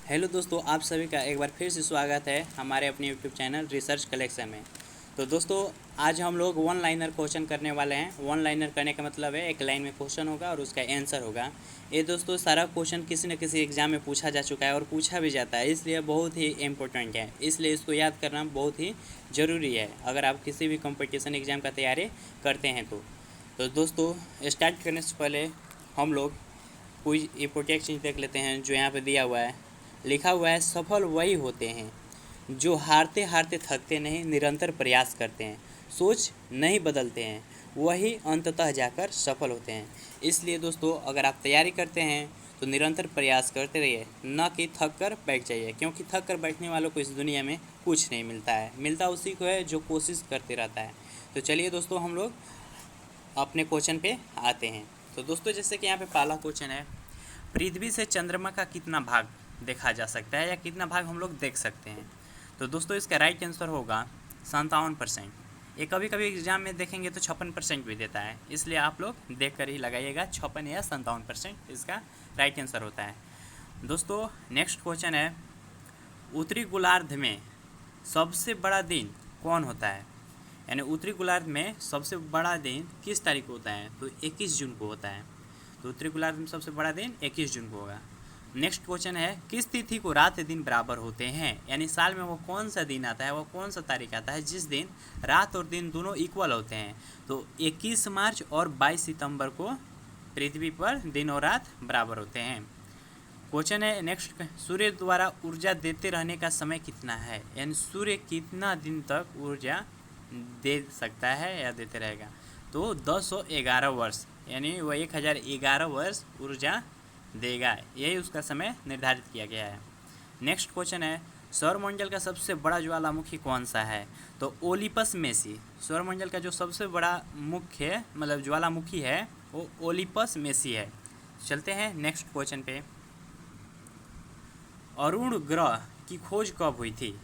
Hello दोस्तों, आप सभी का एक बार फिर से स्वागत है हमारे अपने यूट्यूब चैनल रिसर्च कलेक्शन में। तो दोस्तों, आज हम लोग वन लाइनर क्वेश्चन करने वाले हैं। वन लाइनर करने का मतलब है एक लाइन में क्वेश्चन होगा और उसका आंसर होगा। ये दोस्तों सारा क्वेश्चन किसी न किसी एग्जाम में पूछा जा चुका है और पूछा भी जाता है, इसलिए बहुत ही इम्पोर्टेंट है। इसलिए इसको याद करना बहुत ही ज़रूरी है अगर आप किसी भी कंपटीशन एग्ज़ाम का तैयारी करते हैं तो दोस्तों, स्टार्ट करने से पहले हम लोग कोई इम्पोर्टेंट चीज़ देख लेते हैं जो यहाँ पे दिया हुआ है। लिखा हुआ है, सफल वही होते हैं जो हारते हारते थकते नहीं, निरंतर प्रयास करते हैं, सोच नहीं बदलते हैं, वही अंततः जाकर सफल होते हैं। इसलिए दोस्तों, अगर आप तैयारी करते हैं तो निरंतर प्रयास करते रहिए, न कि थक कर बैठ जाइए, क्योंकि थक कर बैठने वालों को इस दुनिया में कुछ नहीं मिलता है। मिलता उसी को है जो कोशिश करते रहता है। तो चलिए दोस्तों, हम लोग अपने क्वेश्चन पे आते हैं। तो दोस्तों, जैसे कि यहाँ पे पहला क्वेश्चन है, पृथ्वी से चंद्रमा का कितना भाग देखा जा सकता है या कितना भाग हम लोग देख सकते हैं। तो दोस्तों, इसका राइट आंसर होगा 57%। ये कभी कभी एग्जाम में देखेंगे तो 56% भी देता है, इसलिए आप लोग देख कर ही लगाइएगा। 56 या 57% इसका राइट आंसर होता है। दोस्तों, नेक्स्ट क्वेश्चन है, उत्तरी गोलार्ध में सबसे बड़ा दिन कौन होता है, यानी उत्तरी गोलार्ध में सबसे बड़ा दिन किस तारीख को होता है। तो 21 जून को होता है। तो उत्तरी गोलार्ध में सबसे बड़ा दिन 21 जून को होगा। नेक्स्ट क्वेश्चन है, किस तिथि को रात दिन बराबर होते हैं, यानी साल में वो कौन सा दिन आता है, वो कौन सा तारीख आता है जिस दिन रात और दिन दोनों इक्वल होते हैं। तो 21 मार्च और 22 सितंबर को पृथ्वी पर दिन और रात बराबर होते हैं। क्वेश्चन है नेक्स्ट, सूर्य द्वारा ऊर्जा देते रहने का समय कितना है, यानी सूर्य कितना दिन तक ऊर्जा दे सकता है या देते रहेगा। तो 1011 वर्ष, यानी वह 1011 वर्ष ऊर्जा देगा, यही उसका समय निर्धारित किया गया है। नेक्स्ट क्वेश्चन है, सौरमंडल का सबसे बड़ा ज्वालामुखी कौन सा है। तो ओलिपस मेसी, सौरमंडल का जो सबसे बड़ा मुख्य मतलब ज्वालामुखी है वो ओलिपस मेसी है। चलते हैं नेक्स्ट क्वेश्चन पे। अरुण ग्रह की खोज कब हुई थी।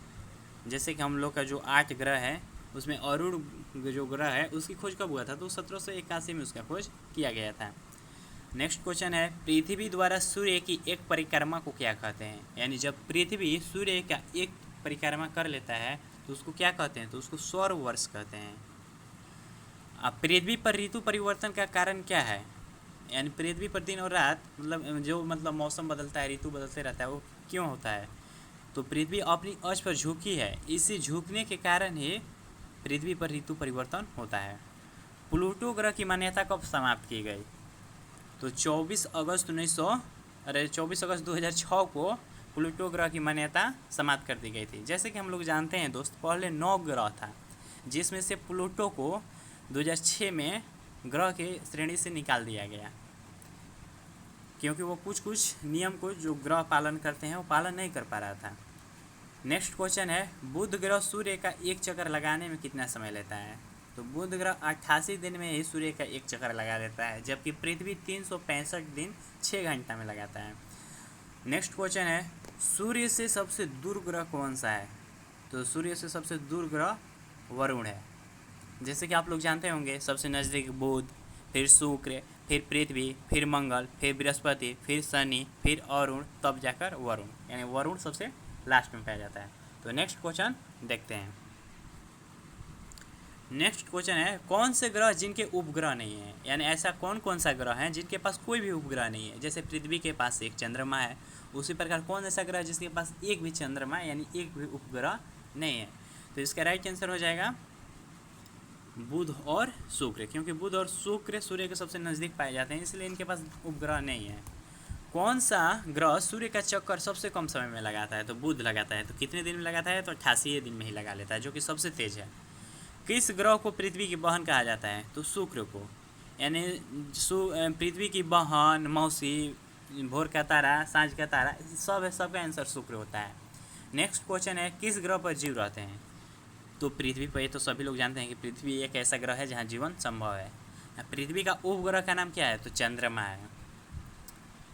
जैसे कि हम लोग का जो 8 ग्रह है उसमें अरुण जो ग्रह है उसकी खोज कब हुआ था। तो 1781 में उसका खोज किया गया था। नेक्स्ट क्वेश्चन है, पृथ्वी द्वारा सूर्य की एक परिक्रमा को क्या कहते हैं, यानी जब पृथ्वी सूर्य का एक परिक्रमा कर लेता है तो उसको क्या कहते हैं। तो उसको सौर वर्ष कहते हैं। अब पृथ्वी पर ऋतु परिवर्तन का कारण क्या है, यानी पृथ्वी पर दिन और रात मतलब मौसम बदलता है, ऋतु बदलते रहता है, वो क्यों होता है। तो पृथ्वी अपनी अक्ष पर झुकी है, इसी झुकने के कारण ही पृथ्वी पर ऋतु परिवर्तन होता है। प्लूटो ग्रह की मान्यता कब समाप्त की गई। तो 24 अगस्त 2006 को प्लूटो ग्रह की मान्यता समाप्त कर दी गई थी। जैसे कि हम लोग जानते हैं दोस्त, पहले 9 ग्रह था, जिसमें से प्लूटो को 2006 में ग्रह के श्रेणी से निकाल दिया गया, क्योंकि वो कुछ नियम को जो ग्रह पालन करते हैं वो पालन नहीं कर पा रहा था। नेक्स्ट क्वेश्चन है, बुध ग्रह सूर्य का एक चक्कर लगाने में कितना समय लेता है। तो बुध ग्रह 88 दिन में ही सूर्य का एक चक्कर लगा देता है, जबकि पृथ्वी 365 दिन 6 घंटा में लगाता है। नेक्स्ट क्वेश्चन है, सूर्य से सबसे दूर ग्रह कौन सा है। तो सूर्य से सबसे दूर ग्रह वरुण है। जैसे कि आप लोग जानते होंगे, सबसे नज़दीक बुध, फिर शुक्र, फिर पृथ्वी, फिर मंगल, फिर बृहस्पति, फिर शनि, फिर अरुण, तब जाकर वरुण, यानी वरुण सबसे लास्ट में पाया जाता है। तो नेक्स्ट क्वेश्चन देखते हैं। नेक्स्ट क्वेश्चन है, कौन से ग्रह जिनके उपग्रह नहीं है, यानी ऐसा कौन कौन सा ग्रह है जिनके पास कोई भी उपग्रह नहीं है। जैसे पृथ्वी के पास एक चंद्रमा है, उसी प्रकार कौन ऐसा ग्रह जिसके पास एक भी चंद्रमा यानी एक भी उपग्रह नहीं है। तो इसका राइट आंसर हो जाएगा बुध और शुक्र, क्योंकि बुध और शुक्र सूर्य के सबसे नज़दीक पाए जाते हैं, इसलिए इनके पास उपग्रह नहीं है। कौन सा ग्रह सूर्य का चक्कर सबसे कम समय में लगाता है। तो बुध लगाता है। तो कितने दिन में लगाता है। तो 88 दिन में ही लगा लेता है, जो कि सबसे तेज है। किस ग्रह को पृथ्वी की बहन कहा जाता है। तो शुक्र को, यानी पृथ्वी की बहन, मौसी, भोर का तारा, सांझ का तारा, सब है, सबका आंसर शुक्र होता है। नेक्स्ट क्वेश्चन है, किस ग्रह पर जीव रहते हैं। तो पृथ्वी पर, तो सभी लोग जानते हैं कि पृथ्वी एक ऐसा ग्रह है जहाँ जीवन संभव है। पृथ्वी का उपग्रह का नाम क्या है। तो चंद्रमा है।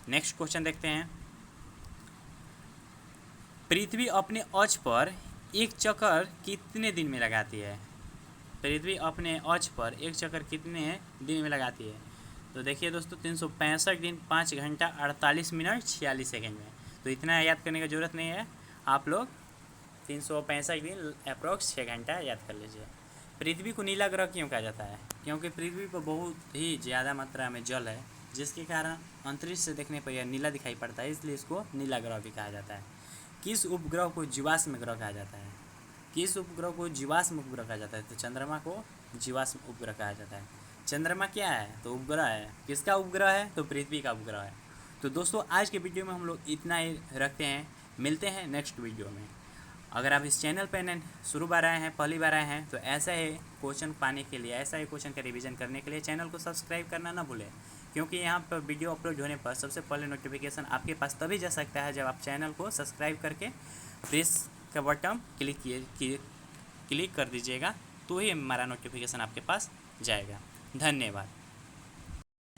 नेक्स्ट क्वेश्चन देखते हैं, पृथ्वी अपने अक्ष पर एक चक्कर कितने दिन में लगाती है। पृथ्वी अपने अक्ष पर एक चक्कर कितने दिन में लगाती है। तो देखिए दोस्तों, 365 दिन 5 घंटा 48 मिनट 46 सेकेंड में। तो इतना याद करने की ज़रूरत नहीं है, आप लोग 365 दिन अप्रोक्स 6 घंटा याद कर लीजिए। पृथ्वी को नीला ग्रह क्यों कहा जाता है? क्योंकि पृथ्वी पर बहुत ही ज़्यादा मात्रा में जल है, जिसके कारण अंतरिक्ष से देखने पर यह नीला दिखाई पड़ता है, इसलिए इसको नीला ग्रह भी कहा जाता है। किस उपग्रह को जीवाश्म ग्रह कहा जाता है? किस उपग्रह को जीवाश्म उपग्रह कहा जाता है? तो चंद्रमा को जीवाश्म उपग्रह कहा जाता है। चंद्रमा क्या है? तो उपग्रह है। किसका उपग्रह है? तो पृथ्वी का उपग्रह है। तो दोस्तों आज के वीडियो में हम लोग इतना ही रखते हैं, मिलते हैं नेक्स्ट वीडियो में। अगर आप इस चैनल पर शुरू बार आए हैं, पहली बार आए हैं, तो ऐसा ही क्वेश्चन पाने के लिए, ऐसा ही क्वेश्चन का रिवीजन करने के लिए चैनल को सब्सक्राइब करना ना भूलें, क्योंकि यहाँ पर वीडियो अपलोड होने पर सबसे पहले नोटिफिकेशन आपके पास तभी जा सकता है जब आप चैनल को सब्सक्राइब करके प्रेस का बटन क्लिक कर दीजिएगा, तो ही हमारा नोटिफिकेशन आपके पास जाएगा। धन्यवाद।